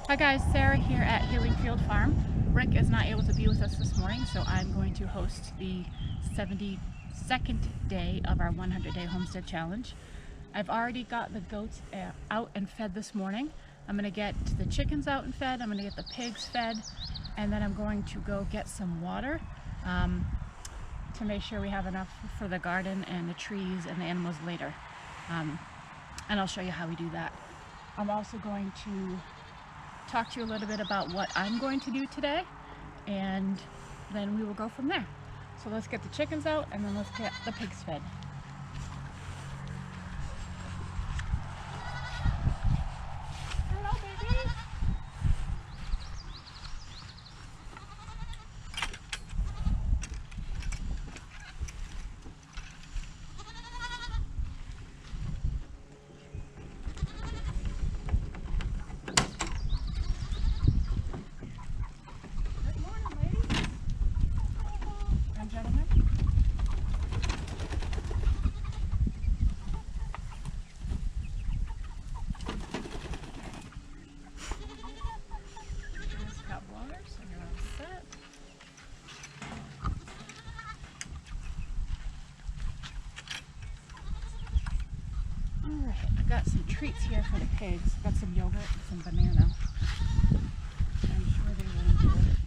Hi guys, Sarah here at Healing Field Farm. Rick is not able to be with us this morning, so I'm going to host the 72nd day of our 100-day homestead challenge. I've already got the goats out and fed this morning. I'm going to get the chickens out and fed, I'm going to get the pigs fed, and then I'm going to go get some water to make sure we have enough for the garden and the trees and the animals later. And I'll show you how we do that. I'm also going to talk to you a little bit about what I'm going to do today, and then we will go from there. So let's get the chickens out and then let's get the pigs fed. Hello, baby. Got some treats here for the pigs. Got some yogurt and some banana. I'm sure they will enjoy it.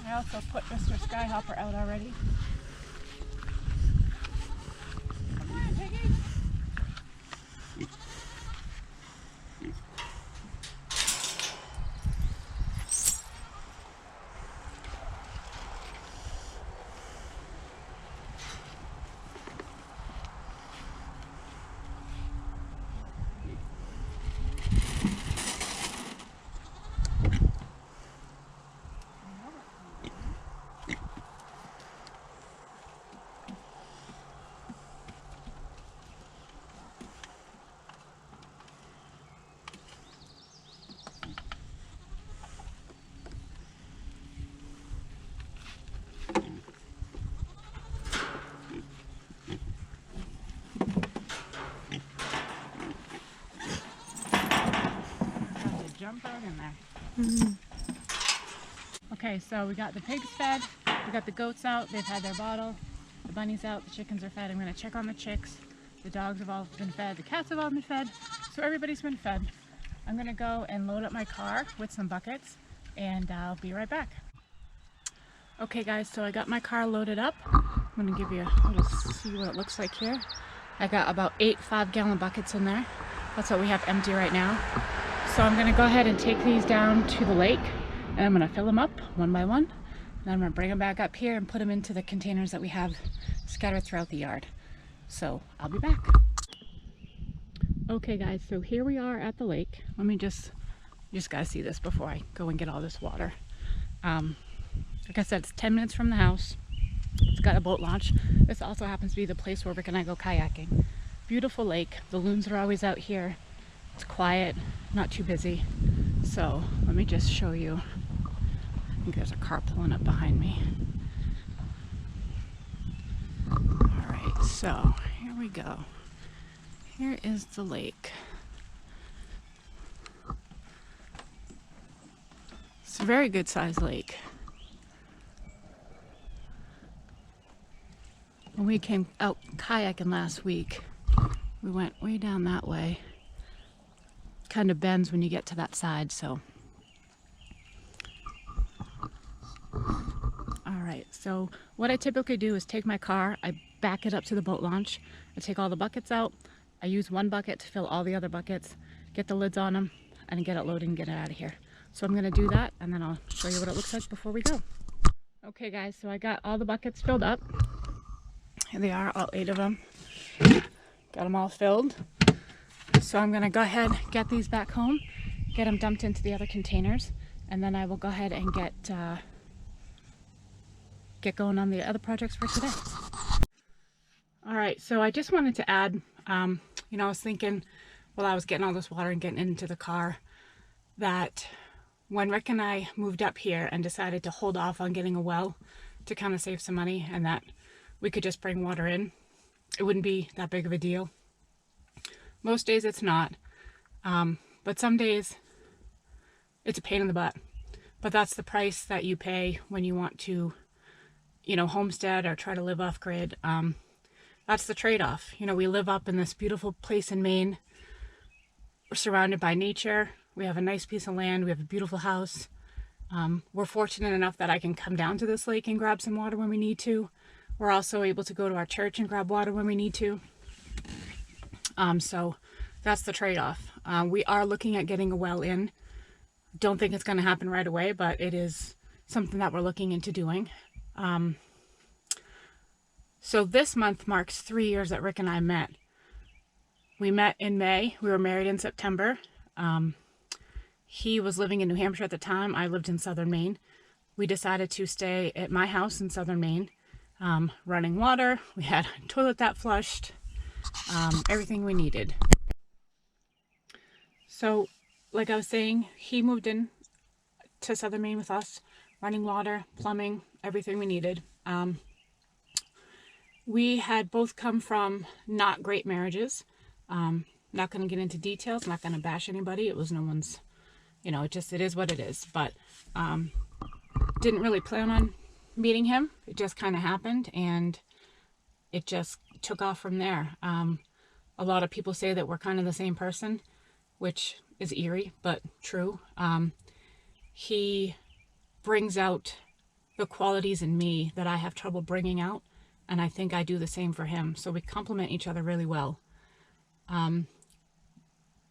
I also put Mr. Skyhopper out already. Come on, piggy. Jump right in there. Okay, so we got the pigs fed, we got the goats out, they've had their bottle, the bunnies out, the chickens are fed. I'm going to check on the chicks, the dogs have all been fed, the cats have all been fed, so everybody's been fed. I'm going to go and load up my car with some buckets and I'll be right back. Okay guys, so I got my car loaded up. I'm going to give you a little see what it looks like here. I got about 8 5-gallon buckets in there. That's what we have empty right now. So I'm going to go ahead and take these down to the lake and I'm going to fill them up one by one. Then I'm going to bring them back up here and put them into the containers that we have scattered throughout the yard. So I'll be back. Okay guys, so here we are at the lake. Let me just gotta see this before I go and get all this water. Like I said, it's 10 minutes from the house. It's got a boat launch. This also happens to be the place where Rick and I go kayaking. Beautiful lake. The loons are always out here. It's quiet, not too busy. So let me just show you. I think there's a car pulling up behind me. All right, so here we go. Here is the lake. It's a very good sized lake. When we came out kayaking last week, we went way down that way. Kind of bends when you get to that side, so. Alright, so what I typically do is take my car, I back it up to the boat launch, I take all the buckets out, I use one bucket to fill all the other buckets, get the lids on them, and get it loaded and get it out of here. So I'm going to do that, and then I'll show you what it looks like before we go. Okay guys, so I got all the buckets filled up. Here they are, all 8 of them. Got them all filled. So I'm going to go ahead, get these back home, get them dumped into the other containers, and then I will go ahead and get going on the other projects for today. Alright, so I just wanted to add, you know, I was thinking while I was getting all this water and getting into the car that when Rick and I moved up here and decided to hold off on getting a well to kind of save some money and that we could just bring water in, it wouldn't be that big of a deal. Most days it's not. But some days it's a pain in the butt. But that's the price that you pay when you want to, homestead or try to live off grid. That's the trade-off. We live up in this beautiful place in Maine. We're surrounded by nature. We have a nice piece of land. We have a beautiful house. We're fortunate enough that I can come down to this lake and grab some water when we need to. We're also able to go to our church and grab water when we need to. So that's the trade-off. We are looking at getting a well in. Don't think it's going to happen right away, but it is something that we're looking into doing. So this month marks 3 years that Rick and I met. We met in May. We were married in September. He was living in New Hampshire at the time. I lived in southern Maine. We decided to stay at my house in southern Maine, running water. We had a toilet that flushed, everything we needed. So, like I was saying, he moved in to southern Maine with us, running water, plumbing, everything we needed. We had both come from not great marriages. Not going to get into details, not going to bash anybody. It was no one's, it is what it is. But didn't really plan on meeting him. It just kind of happened, and it just took off from there. A lot of people say that we're kind of the same person, which is eerie, but true. He brings out the qualities in me that I have trouble bringing out, and I think I do the same for him. So we complement each other really well.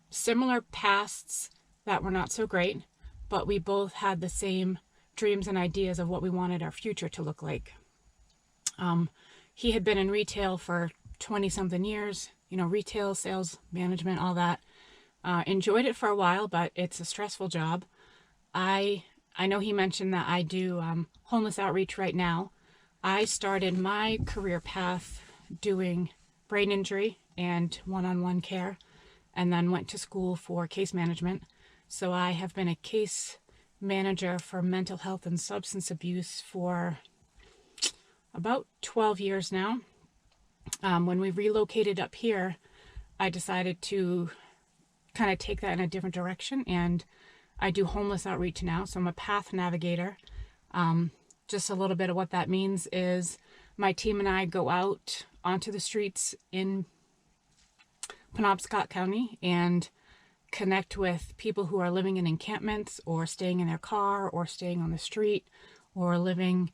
Similar pasts that were not so great, but we both had the same dreams and ideas of what we wanted our future to look like. He had been in retail for 20-something years, retail, sales, management, all that. Enjoyed it for a while, but it's a stressful job. I know he mentioned that I do homeless outreach right now. I started my career path doing brain injury and one-on-one care, and then went to school for case management. So I have been a case manager for mental health and substance abuse for about 12 years now. When we relocated up here, I decided to kind of take that in a different direction, and I do homeless outreach now. So I'm a path navigator. Just a little bit of what that means is my team and I go out onto the streets in Penobscot County and connect with people who are living in encampments or staying in their car or staying on the street or living,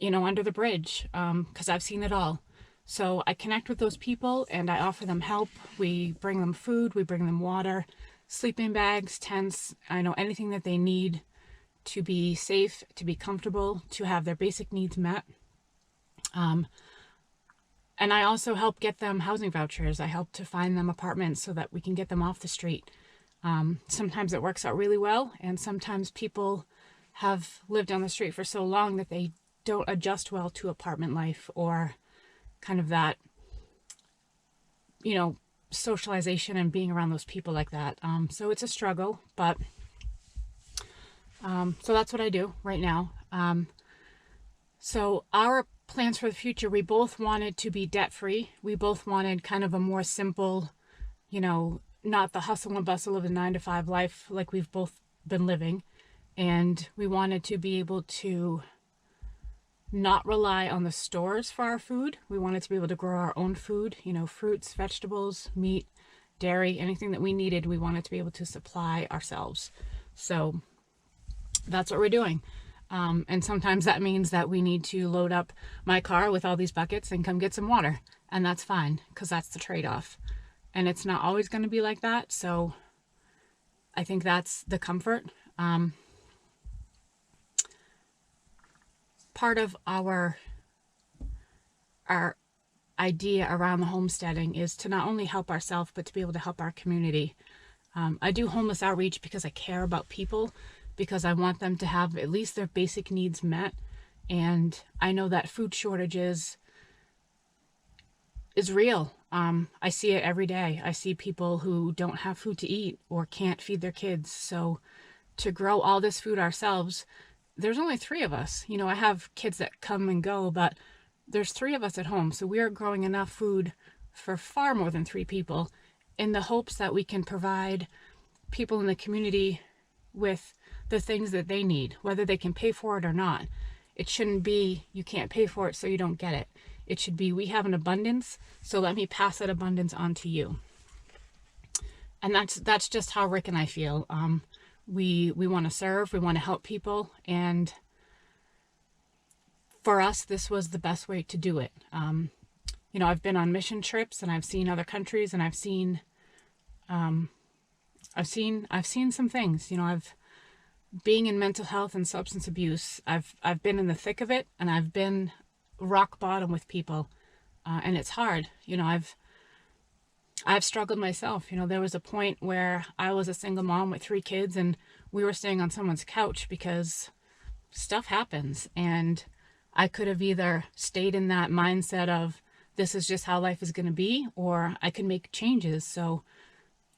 under the bridge, because I've seen it all. So I connect with those people and I offer them help. We bring them food, we bring them water, sleeping bags, tents, anything that they need to be safe, to be comfortable, to have their basic needs met. And I also help get them housing vouchers. I help to find them apartments so that we can get them off the street. Sometimes it works out really well, and sometimes people have lived on the street for so long that they don't adjust well to apartment life or kind of that, socialization and being around those people like that. So it's a struggle, but so that's what I do right now. So our plans for the future, we both wanted to be debt-free. We both wanted kind of a more simple, not the hustle and bustle of a 9-to-5 life like we've both been living. And we wanted to be able to not rely on the stores for our food. We wanted to be able to grow our own food, fruits, vegetables, meat, dairy, anything that we needed, we wanted to be able to supply ourselves. So that's what we're doing. And sometimes that means that we need to load up my car with all these buckets and come get some water. And that's fine, because that's the trade-off. And it's not always going to be like that. So I think that's the comfort. Part of our idea around the homesteading is to not only help ourselves, but to be able to help our community. I do homeless outreach because I care about people, because I want them to have at least their basic needs met. And I know that food shortages is real. I see it every day. I see people who don't have food to eat or can't feed their kids. So to grow all this food ourselves, there's only 3 of us. I have kids that come and go, but there's 3 of us at home. So we are growing enough food for far more than 3 people. in the hopes that we can provide people in the community with the things that they need, whether they can pay for it or not. It shouldn't be you can't pay for it so you don't get it. It should be we have an abundance, so let me pass that abundance on to you. And that's just how Rick and I feel. We want to serve, we want to help people, and for us, this was the best way to do it. You know, I've been on mission trips and I've seen other countries, and I've seen some things. You know, being in mental health and substance abuse, I've been in the thick of it, and I've been rock bottom with people, and it's hard. You know, I've struggled myself. You know, there was a point where I was a single mom with 3 kids, and we were staying on someone's couch because stuff happens, and I could have either stayed in that mindset of this is just how life is going to be, or I could make changes. So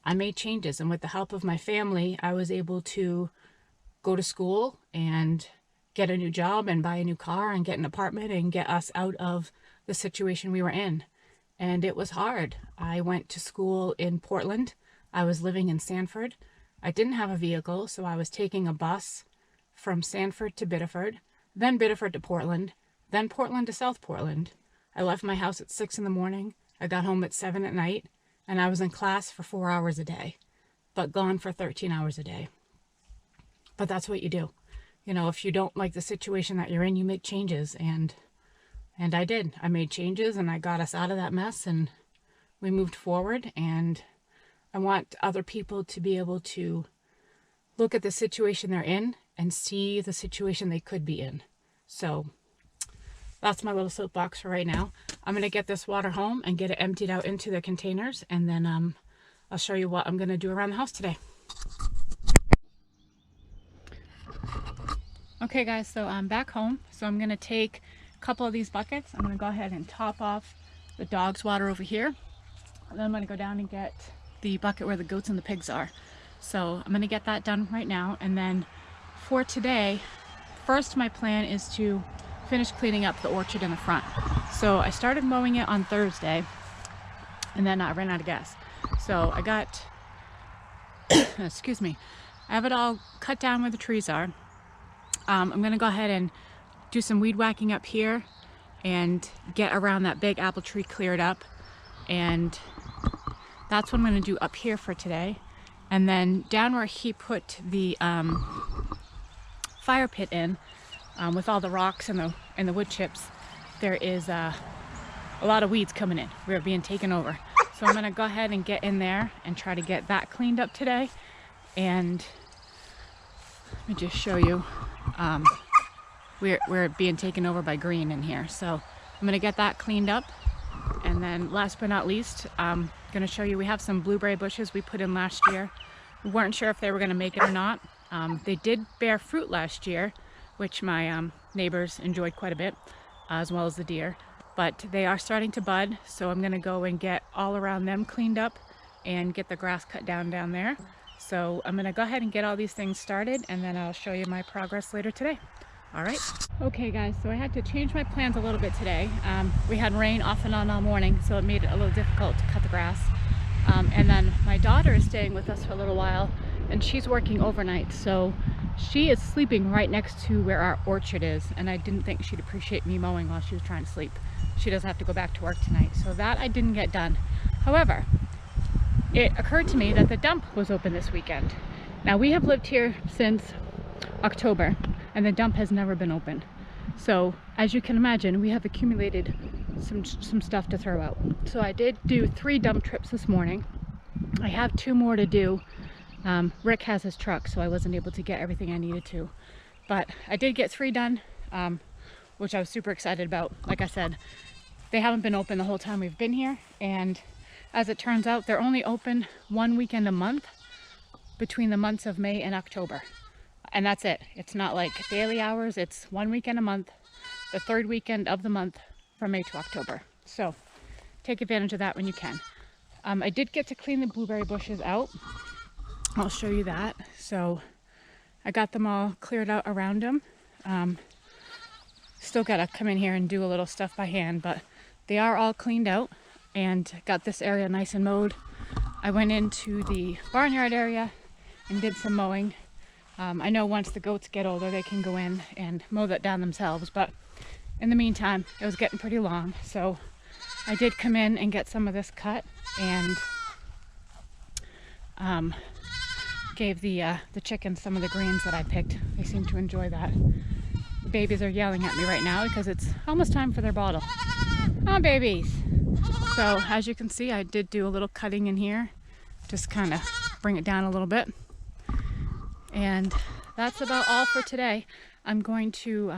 I made changes, and with the help of my family, I was able to go to school and get a new job and buy a new car and get an apartment and get us out of the situation we were in. And it was hard. I went to school in Portland. I was living in Sanford. I didn't have a vehicle, so I was taking a bus from Sanford to Biddeford, then Biddeford to Portland, then Portland to South Portland. I left my house at 6 in the morning. I got home at 7 at night, and I was in class for 4 hours a day, but gone for 13 hours a day. But that's what you do. You know, if you don't like the situation that you're in, you make changes, and I did. I made changes, and I got us out of that mess, and we moved forward. And I want other people to be able to look at the situation they're in and see the situation they could be in. So that's my little soapbox for right now. I'm going to get this water home and get it emptied out into the containers, and then I'll show you what I'm going to do around the house today. Okay guys, so I'm back home. So I'm going to take a couple of these buckets. I'm going to go ahead and top off the dog's water over here. And then I'm going to go down and get the bucket where the goats and the pigs are. So I'm going to get that done right now. And then for today, first my plan is to finish cleaning up the orchard in the front. So I started mowing it on Thursday, and then I ran out of gas. So I got, excuse me, I have it all cut down where the trees are. I'm going to go ahead and do some weed whacking up here and get around that big apple tree cleared up. And that's what I'm going to do up here for today. And then down where he put the fire pit in, with all the rocks and the wood chips, there is a lot of weeds coming in. We're being taken over. So I'm going to go ahead and get in there and try to get that cleaned up today. And let me just show you. We're being taken over by green in here. So I'm going to get that cleaned up. And then last but not least, I'm going to show you we have some blueberry bushes we put in last year. We weren't sure if they were going to make it or not. They did bear fruit last year, which my neighbors enjoyed quite a bit, as well as the deer. But they are starting to bud, so I'm going to go and get all around them cleaned up and get the grass cut down there. So I'm going to go ahead and get all these things started, and then I'll show you my progress later today. All right. Okay guys, so I had to change my plans a little bit today. We had rain off and on all morning, so it made it a little difficult to cut the grass. And then my daughter is staying with us for a little while, and she's working overnight, so she is sleeping right next to where our orchard is, and I didn't think she'd appreciate me mowing while she was trying to sleep. She doesn't have to go back to work tonight, so that I didn't get done. However, it occurred to me that the dump was open this weekend. Now, we have lived here since October, and the dump has never been open. So as you can imagine, we have accumulated some stuff to throw out. So I did do 3 dump trips this morning. I have 2 more to do. Rick has his truck, so I wasn't able to get everything I needed to. But I did get 3 done, which I was super excited about. Like I said, they haven't been open the whole time we've been here. And as it turns out, they're only open 1 weekend a month between the months of May and October. And that's it. It's not like daily hours. It's 1 weekend a month, the 3rd weekend of the month from May to October. So take advantage of that when you can. I did get to clean the blueberry bushes out. I'll show you that. So I got them all cleared out around them. Still gotta come in here and do a little stuff by hand, but they are all cleaned out and got this area nice and mowed. I went into the barnyard area and did some mowing. I know once the goats get older, they can go in and mow that down themselves, but in the meantime, it was getting pretty long. So I did come in and get some of this cut and gave the chickens some of the greens that I picked. They seem to enjoy that. The babies are yelling at me right now because it's almost time for their bottle. Oh, babies! So as you can see, I did do a little cutting in here, just kind of bring it down a little bit. And that's about all for today. I'm going to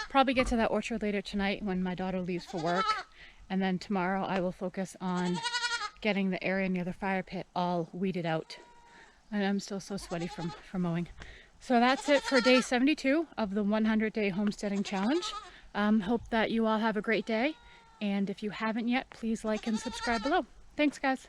probably get to that orchard later tonight when my daughter leaves for work. And then tomorrow I will focus on getting the area near the fire pit all weeded out. And I'm still so sweaty from mowing. So that's it for day 72 of the 100-day homesteading challenge. Hope that you all have a great day. And if you haven't yet, please like and subscribe below. Thanks, guys.